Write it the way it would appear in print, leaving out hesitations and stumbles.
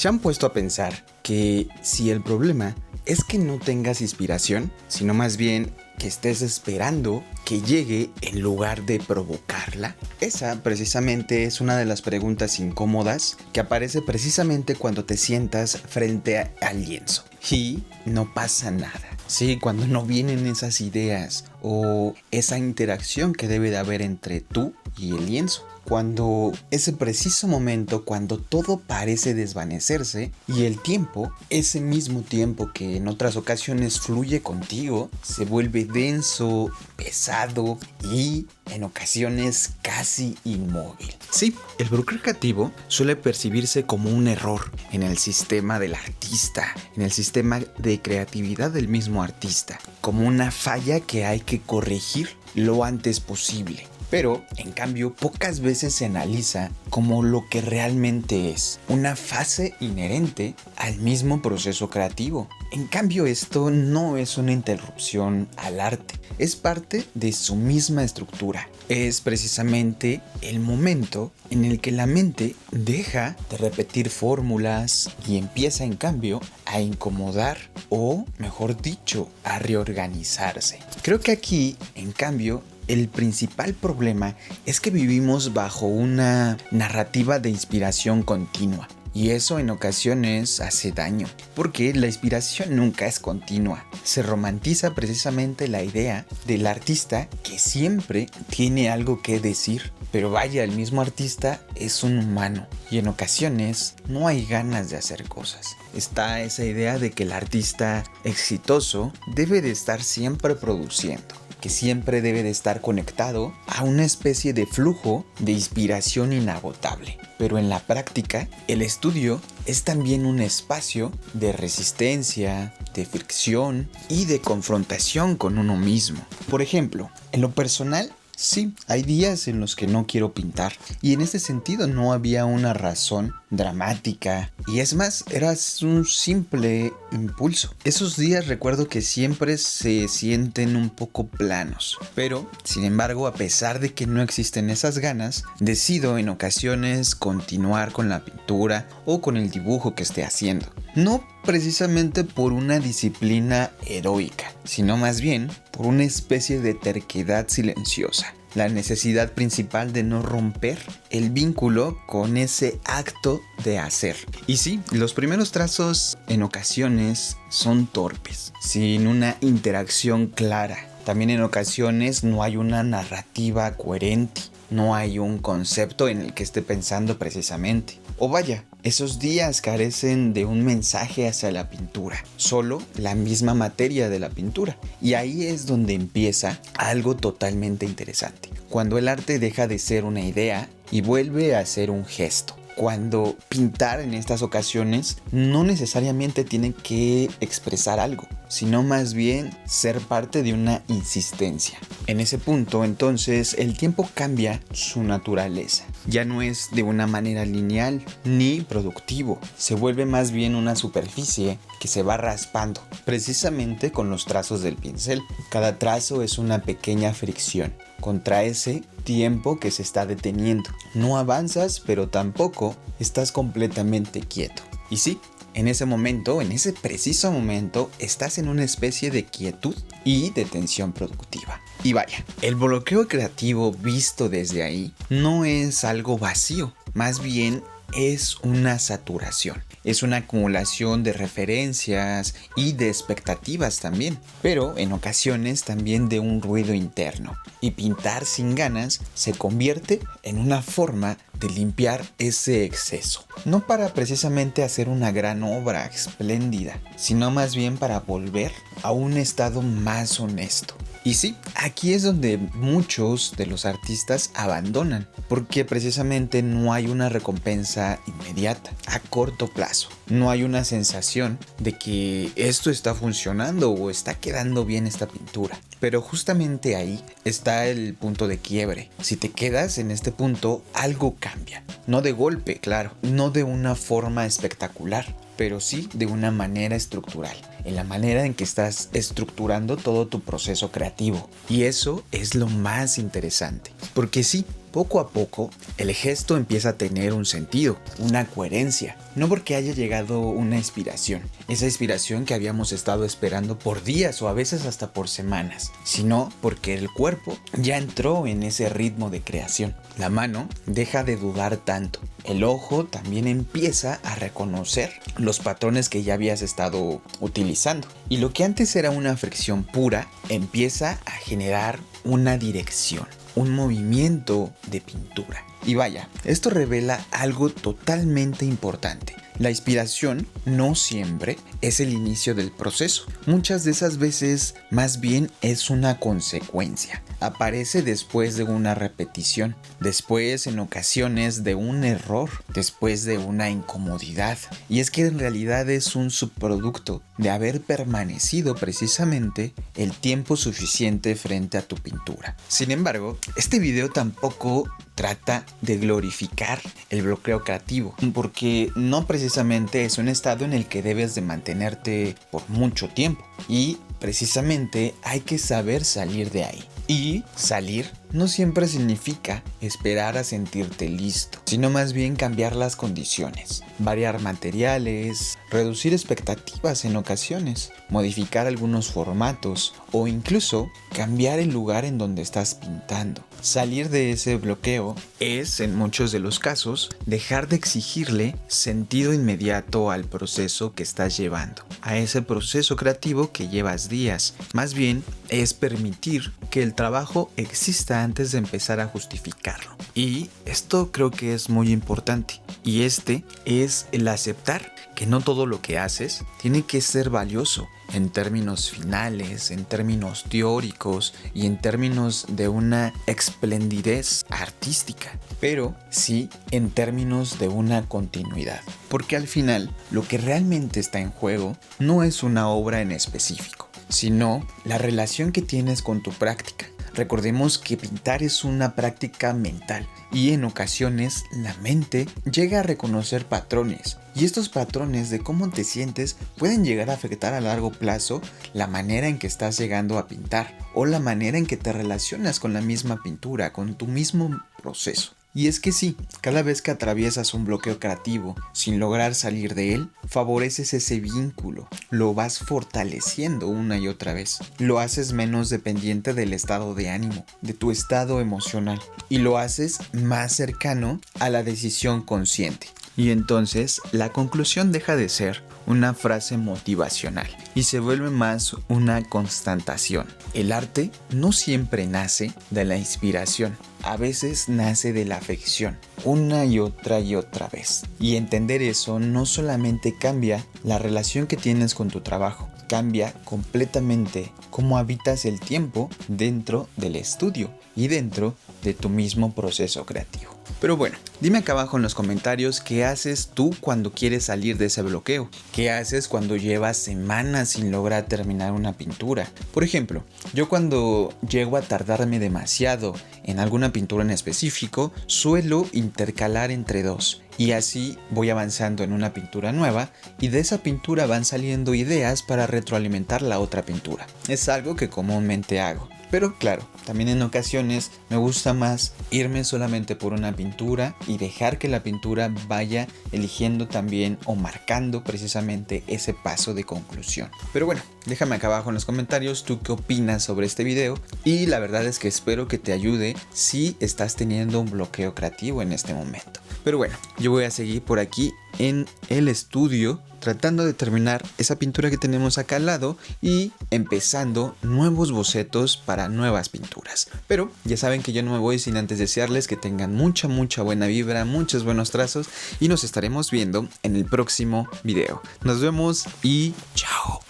¿Se han puesto a pensar que si el problema es que no tengas inspiración, sino más bien que estés esperando que llegue en lugar de provocarla? Esa precisamente es una de las preguntas incómodas que aparece precisamente cuando te sientas frente al lienzo y no pasa nada. Sí, cuando no vienen esas ideas o esa interacción que debe de haber entre tú y el lienzo. Cuando ese preciso momento, cuando todo parece desvanecerse y el tiempo, ese mismo tiempo que en otras ocasiones fluye contigo, se vuelve denso, pesado y en ocasiones casi inmóvil. Sí, el bloqueo creativo suele percibirse como un error en el sistema del artista, en el sistema de creatividad del mismo artista, como una falla que hay que corregir lo antes posible. Pero, en cambio, pocas veces se analiza como lo que realmente es, una fase inherente al mismo proceso creativo. En cambio, esto no es una interrupción al arte, es parte de su misma estructura. Es precisamente el momento en el que la mente deja de repetir fórmulas y empieza, en cambio, a incomodar o, mejor dicho, a reorganizarse. Creo que aquí, en cambio, el principal problema es que vivimos bajo una narrativa de inspiración continua. Y eso en ocasiones hace daño, porque la inspiración nunca es continua. Se romantiza precisamente la idea del artista que siempre tiene algo que decir. Pero vaya, el mismo artista es un humano y en ocasiones no hay ganas de hacer cosas. Está esa idea de que el artista exitoso debe de estar siempre produciendo, que siempre debe de estar conectado a una especie de flujo de inspiración inagotable. Pero en la práctica, el estudio es también un espacio de resistencia, de fricción y de confrontación con uno mismo. Por ejemplo, en lo personal, sí, hay días en los que no quiero pintar y en ese sentido no había una razón dramática y es más, era un simple impulso. Esos días recuerdo que siempre se sienten un poco planos, pero sin embargo, a pesar de que no existen esas ganas, decido en ocasiones continuar con la pintura o con el dibujo que esté haciendo. No precisamente por una disciplina heroica, sino más bien por una especie de terquedad silenciosa. La necesidad principal de no romper el vínculo con ese acto de hacer. Y sí, los primeros trazos en ocasiones son torpes, sin una interacción clara. También en ocasiones no hay una narrativa coherente, no hay un concepto en el que esté pensando precisamente. O vaya, esos días carecen de un mensaje hacia la pintura, solo la misma materia de la pintura. Y ahí es donde empieza algo totalmente interesante. Cuando el arte deja de ser una idea y vuelve a ser un gesto. Cuando pintar en estas ocasiones no necesariamente tiene que expresar algo, sino más bien ser parte de una insistencia. En ese punto, entonces, el tiempo cambia su naturaleza. Ya no es de una manera lineal ni productivo. Se vuelve más bien una superficie que se va raspando, precisamente con los trazos del pincel. Cada trazo es una pequeña fricción contra ese tiempo que se está deteniendo. No avanzas, pero tampoco estás completamente quieto. Y sí, en ese momento, en ese preciso momento, estás en una especie de quietud y de tensión productiva. Y vaya, el bloqueo creativo visto desde ahí no es algo vacío, más bien es una saturación. Es una acumulación de referencias y de expectativas también, pero en ocasiones también de un ruido interno. Y pintar sin ganas se convierte en una forma de limpiar ese exceso. No para precisamente hacer una gran obra espléndida, sino más bien para volver a un estado más honesto. Y sí, aquí es donde muchos de los artistas abandonan, porque precisamente no hay una recompensa inmediata, a corto plazo. No hay una sensación de que esto está funcionando o está quedando bien esta pintura. Pero justamente ahí está el punto de quiebre. Si te quedas en este punto, algo cambia. No de golpe, claro, no de una forma espectacular, pero sí de una manera estructural, en la manera en que estás estructurando todo tu proceso creativo. Y eso es lo más interesante, porque sí, poco a poco, el gesto empieza a tener un sentido, una coherencia. No porque haya llegado una inspiración, esa inspiración que habíamos estado esperando por días o a veces hasta por semanas, sino porque el cuerpo ya entró en ese ritmo de creación. La mano deja de dudar tanto. El ojo también empieza a reconocer los patrones que ya habías estado utilizando. Y lo que antes era una fricción pura, empieza a generar una dirección, un movimiento de pintura. Y vaya, esto revela algo totalmente importante. La inspiración no siempre es el inicio del proceso. Muchas de esas veces más bien es una consecuencia. Aparece después de una repetición, después en ocasiones de un error, después de una incomodidad. Y es que en realidad es un subproducto de haber permanecido precisamente el tiempo suficiente frente a tu pintura. Sin embargo, este video tampoco trata de glorificar el bloqueo creativo, porque no precisamente es un estado en el que debes de mantenerte por mucho tiempo, y precisamente hay que saber salir de ahí. Y salir no siempre significa esperar a sentirte listo, sino más bien cambiar las condiciones, variar materiales, reducir expectativas en ocasiones, modificar algunos formatos o incluso cambiar el lugar en donde estás pintando. Salir de ese bloqueo es, en muchos de los casos, dejar de exigirle sentido inmediato al proceso que estás llevando, a ese proceso creativo que llevas días. Más bien es permitir que el trabajo exista antes de empezar a justificarlo. Y esto creo que es muy importante. Y este es el aceptar que no todo lo que haces tiene que ser valioso en términos finales, en términos teóricos y en términos de una esplendidez artística, pero sí en términos de una continuidad. Porque al final, lo que realmente está en juego no es una obra en específico, sino la relación que tienes con tu práctica. Recordemos que pintar es una práctica mental y en ocasiones la mente llega a reconocer patrones, y estos patrones de cómo te sientes pueden llegar a afectar a largo plazo la manera en que estás llegando a pintar o la manera en que te relacionas con la misma pintura, con tu mismo proceso. Y es que sí, cada vez que atraviesas un bloqueo creativo sin lograr salir de él, favoreces ese vínculo, lo vas fortaleciendo una y otra vez. Lo haces menos dependiente del estado de ánimo, de tu estado emocional, y lo haces más cercano a la decisión consciente. Y entonces la conclusión deja de ser una frase motivacional y se vuelve más una constatación. El arte no siempre nace de la inspiración, a veces nace de la afección, una y otra vez. Y entender eso no solamente cambia la relación que tienes con tu trabajo, cambia completamente cómo habitas el tiempo dentro del estudio y dentro de tu mismo proceso creativo. Pero bueno, dime acá abajo en los comentarios qué haces tú cuando quieres salir de ese bloqueo. ¿Qué haces cuando llevas semanas sin lograr terminar una pintura? Por ejemplo, yo cuando llego a tardarme demasiado en alguna pintura en específico, suelo intercalar entre dos. Y así voy avanzando en una pintura nueva y de esa pintura van saliendo ideas para retroalimentar la otra pintura. Es algo que comúnmente hago. Pero claro, también en ocasiones me gusta más irme solamente por una pintura y dejar que la pintura vaya eligiendo también o marcando precisamente ese paso de conclusión. Pero bueno, déjame acá abajo en los comentarios tú qué opinas sobre este video, y la verdad es que espero que te ayude si estás teniendo un bloqueo creativo en este momento. Pero bueno, yo voy a seguir por aquí en el estudio tratando de terminar esa pintura que tenemos acá al lado y empezando nuevos bocetos para nuevas pinturas. Pero ya saben que yo no me voy sin antes desearles que tengan mucha buena vibra, muchos buenos trazos, y nos estaremos viendo en el próximo video. Nos vemos y chao.